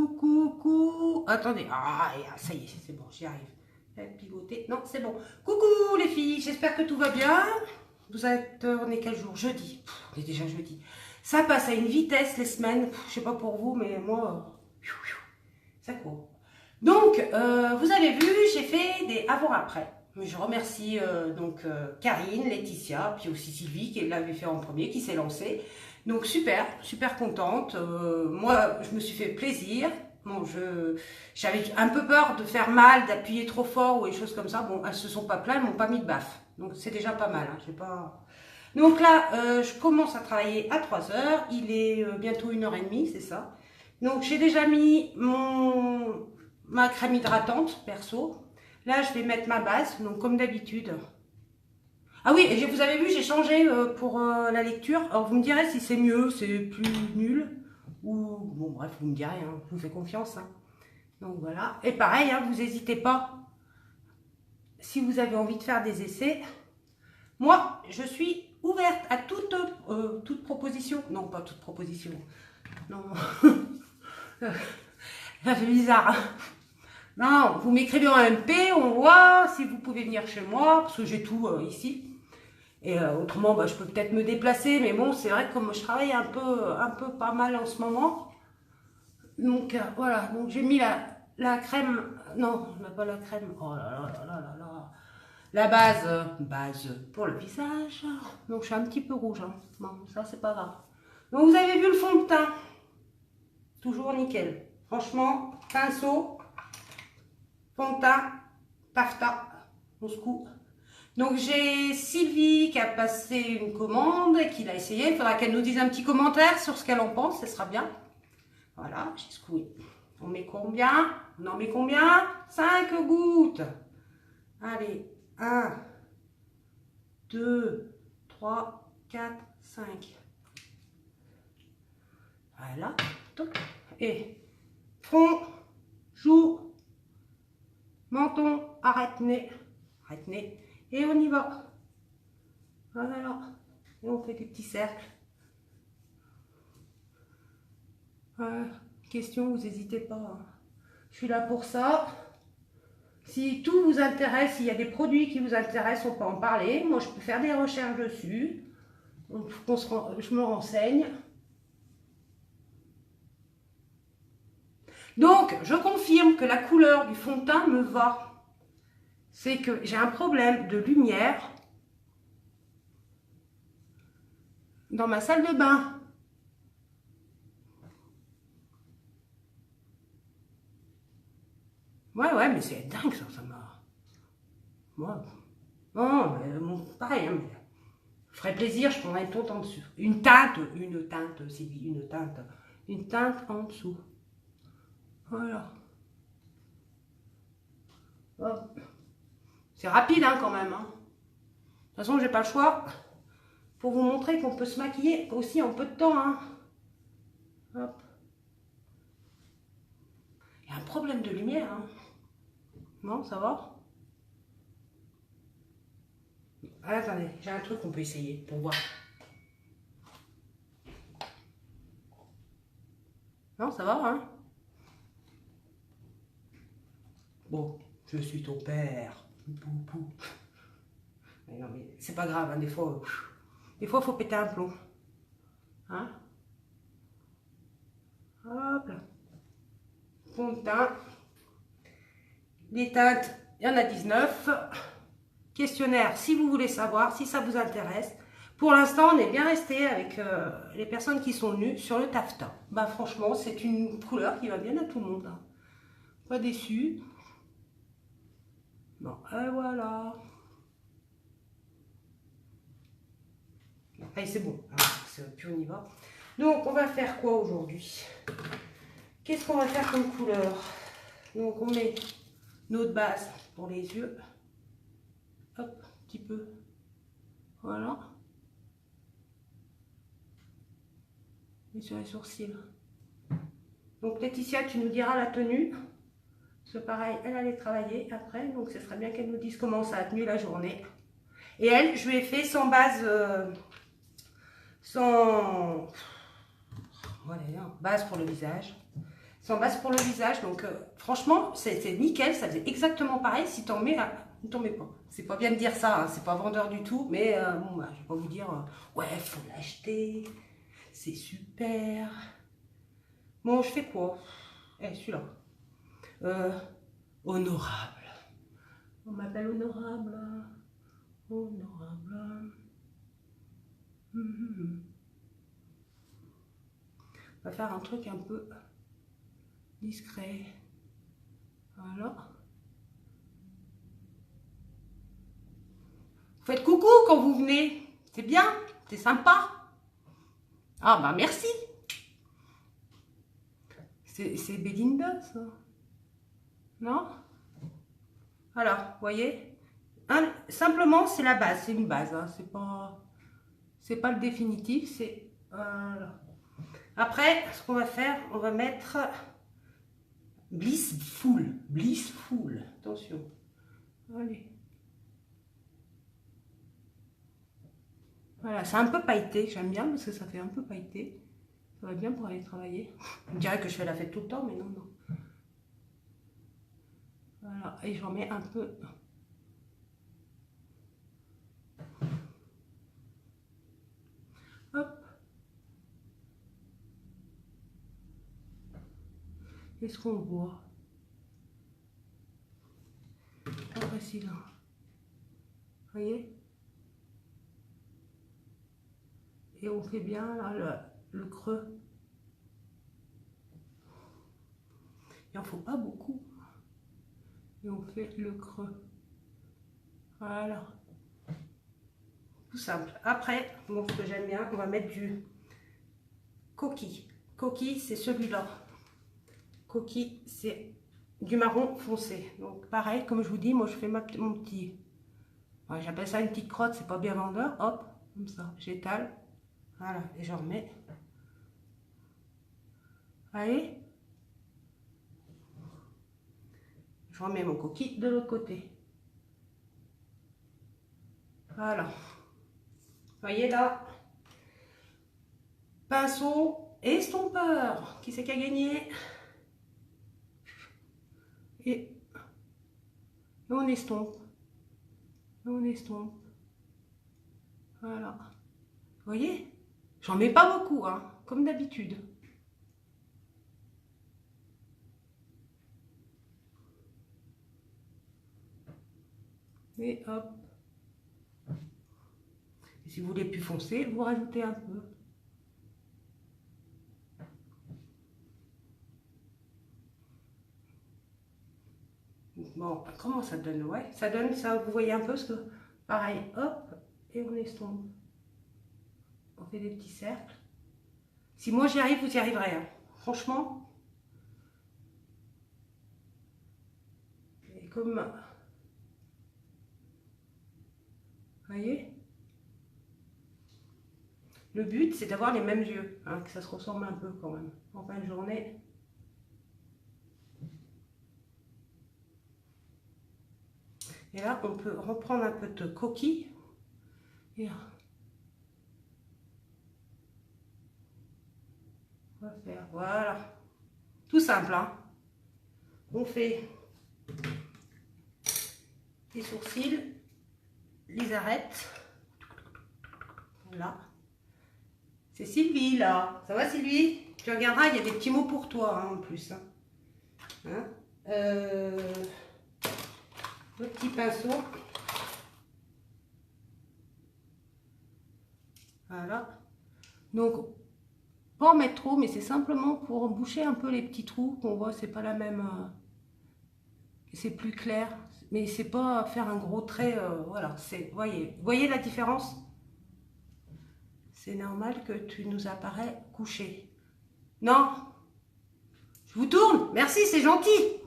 Coucou. Attendez. Ah, ça y est, c'est bon, j'y arrive. Pivoter. Non, c'est bon. Coucou les filles, j'espère que tout va bien. Vous êtes, on est quel jour? Jeudi. On est déjà jeudi. Ça passe à une vitesse les semaines. Je sais pas pour vous, mais moi, ça court. Donc, vous avez vu, j'ai fait des avant-après. Je remercie Karine, Laetitia, puis aussi Sylvie qui l'avait fait en premier, qui s'est lancée. Donc super, super contente. Moi, je me suis fait plaisir. Bon, j'avais un peu peur de faire mal, d'appuyer trop fort ou des choses comme ça. Bon, elles se sont pas plaintes, elles m'ont pas mis de baffe. Donc c'est déjà pas mal. Hein. J'ai pas... Donc là, je commence à travailler à 3 heures. Il est bientôt 1h30, c'est ça. Donc j'ai déjà mis ma crème hydratante perso. Là, je vais mettre ma base, donc comme d'habitude. Ah oui, et vous avez vu, j'ai changé pour la lecture. Alors vous me direz si c'est mieux, c'est plus nul. Ou bon bref, vous me direz, hein, je vous fais confiance. Hein. Donc voilà. Et pareil, hein, vous n'hésitez pas. Si vous avez envie de faire des essais, moi je suis ouverte à toute proposition. Non, pas toute proposition. Non. Ça fait bizarre. Hein. Non, vous m'écrivez en MP, on voit si vous pouvez venir chez moi, parce que j'ai tout ici. Et autrement, bah, je peux peut-être me déplacer, mais bon, c'est vrai que comme je travaille un peu pas mal en ce moment. Donc voilà, donc j'ai mis la crème, non, pas la crème, oh là là là là là là. La base pour le visage. Donc je suis un petit peu rouge, hein. Bon, ça c'est pas grave. Donc vous avez vu le fond de teint, toujours nickel. Franchement, pinceau, fond de teint, taffetas, on se coupe. Donc j'ai Sylvie qui a passé une commande et qui l'a essayé. Il faudra qu'elle nous dise un petit commentaire sur ce qu'elle en pense, ce sera bien. Voilà, j'ai secoué. On met combien? On en met combien? 5 gouttes. Allez, 1, 2, 3, 4, 5. Voilà. Et front, joue, menton, arrête-nez. Arrête-nez. Et on y va. Voilà. Et on fait des petits cercles. Question, vous n'hésitez pas. Hein. Je suis là pour ça. Si tout vous intéresse, s'il y a des produits qui vous intéressent, on peut en parler. Moi, je peux faire des recherches dessus. Je me renseigne. Donc, je confirme que la couleur du fond de teint me va. C'est que j'ai un problème de lumière dans ma salle de bain. Ouais, mais c'est dingue ça m'a... Moi, non, mais bon, pareil, hein, mais je ferais plaisir, je prendrais une teinte en dessous. Une teinte, Sylvie, une teinte en dessous. Voilà. C'est rapide hein, quand même. Hein. De toute façon, j'ai pas le choix. Pour vous montrer qu'on peut se maquiller aussi en peu de temps. Hein. Hop. Il y a un problème de lumière. Hein. Non, ça va? Ah, attendez, j'ai un truc qu'on peut essayer pour voir. Non, ça va, hein? Bon, je suis ton père. Mais non, mais c'est pas grave, hein, des fois, il faut péter un plomb. Hein? Hop là. Fond de teint. Les teintes, il y en a 19. Questionnaire, si vous voulez savoir, si ça vous intéresse. Pour l'instant, on est bien resté avec les personnes qui sont venues sur le taffetas. Bah franchement, c'est une couleur qui va bien à tout le monde. Hein. Pas déçu. Bon, et voilà. Allez, c'est bon. Puis on y va. Donc, on va faire quoi aujourd'hui? Qu'est-ce qu'on va faire comme couleur? Donc, on met notre base pour les yeux. Hop, un petit peu. Voilà. Et sur les sourcils. Donc, Laetitia, tu nous diras la tenue. Parce que pareil, elle allait travailler après. Donc, ce serait bien qu'elle nous dise comment ça a tenu la journée. Et elle, je lui ai fait sans base... sans... Voilà, base pour le visage. sans base pour le visage. Donc franchement, c'est nickel. Ça faisait exactement pareil. Si t'en mets, ne t'en mets pas. C'est pas bien de dire ça, hein, c'est pas vendeur du tout. Mais bon, bah, je vais pas vous dire, ouais, faut l'acheter. C'est super. Bon, je fais quoi? Eh, celui-là. Honorable. On m'appelle honorable. Honorable. On va faire un truc un peu discret. Voilà. Vous faites coucou quand vous venez. C'est bien, c'est sympa. Ah bah merci. C'est Belinda ça. Non? Alors, vous voyez, simplement c'est la base, c'est une base. Hein, c'est pas le définitif, c'est... Voilà. Après, ce qu'on va faire, on va mettre Blissful. Blissful. Attention. Allez. Voilà, c'est un peu pailleté. J'aime bien parce que ça fait un peu pailleté. Ça va bien pour aller travailler. On dirait que je fais la fête tout le temps, mais non, non. Voilà, et j'en mets un peu. Hop. Qu'est-ce qu'on voit? Pas facile. Vous voyez? Et on fait bien là le creux. Il n'en faut pas beaucoup. Et on fait le creux. Voilà. Tout simple. Après, bon, ce que j'aime bien, on va mettre du coquille. Coquille, c'est celui-là. Coquille, c'est du marron foncé. Donc pareil, comme je vous dis, moi je fais mon petit... Ouais, j'appelle ça une petite crotte, c'est pas bien vendeur. Hop, comme ça, j'étale. Voilà, et je remets. Allez. Je remets mon coquille de l'autre côté. Voilà. Voyez là. Pinceau estompeur. Qui c'est qui a gagné? Et on estompe. On estompe. Voilà. Vous voyez? J'en mets pas beaucoup, hein, comme d'habitude. Et hop. Et si vous voulez plus foncé, vous rajoutez un peu. Bon, comment ça donne? Ouais, ça donne ça, vous voyez un peu ce que... Pareil, hop, et on estompe. On fait des petits cercles. Si moi j'y arrive, vous y arriverez. Hein. Franchement. Et comme... Vous voyez? Le but, c'est d'avoir les mêmes yeux. Hein, que ça se ressemble un peu quand même. En fin de journée. Et là, on peut reprendre un peu de coquille. Et on va faire, voilà. Tout simple, hein. On fait les sourcils, les arêtes. Voilà. C'est Sylvie, là. Ça va, Sylvie? Tu regarderas, il y a des petits mots pour toi, hein, en plus. Hein, le petit pinceau. Voilà. Donc, pas en mettre trop, mais c'est simplement pour boucher un peu les petits trous qu'on voit. C'est pas la même... c'est plus clair. Mais c'est pas faire un gros trait. Voilà. Voyez la différence? C'est normal que tu nous apparais couché. Non? Je vous tourne? Merci, c'est gentil.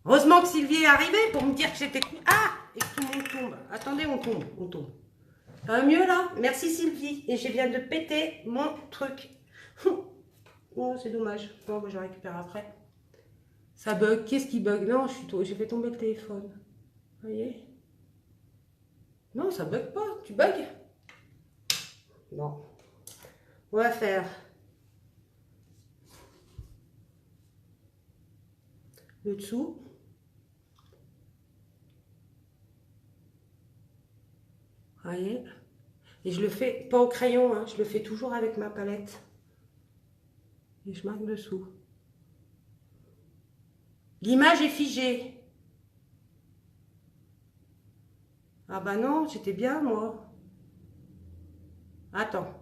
Heureusement que Sylvie est arrivée pour me dire que j'étais... Ah! Et que tout le monde tombe. Attendez, on tombe, on tombe. Ça va mieux là? Merci Sylvie. Et je viens de péter mon truc. Oh, c'est dommage. Bon, je récupère après. Ça bug. Qu'est-ce qui bug? Non, j'ai fait tomber le téléphone. Vous voyez? Non, ça bug pas. Tu bugs? Non. On va faire le dessous. Vous voyez? Et je le fais pas au crayon, hein, je le fais toujours avec ma palette. Et je marque dessous. L'image est figée. Ah bah non, j'étais bien moi. Attends.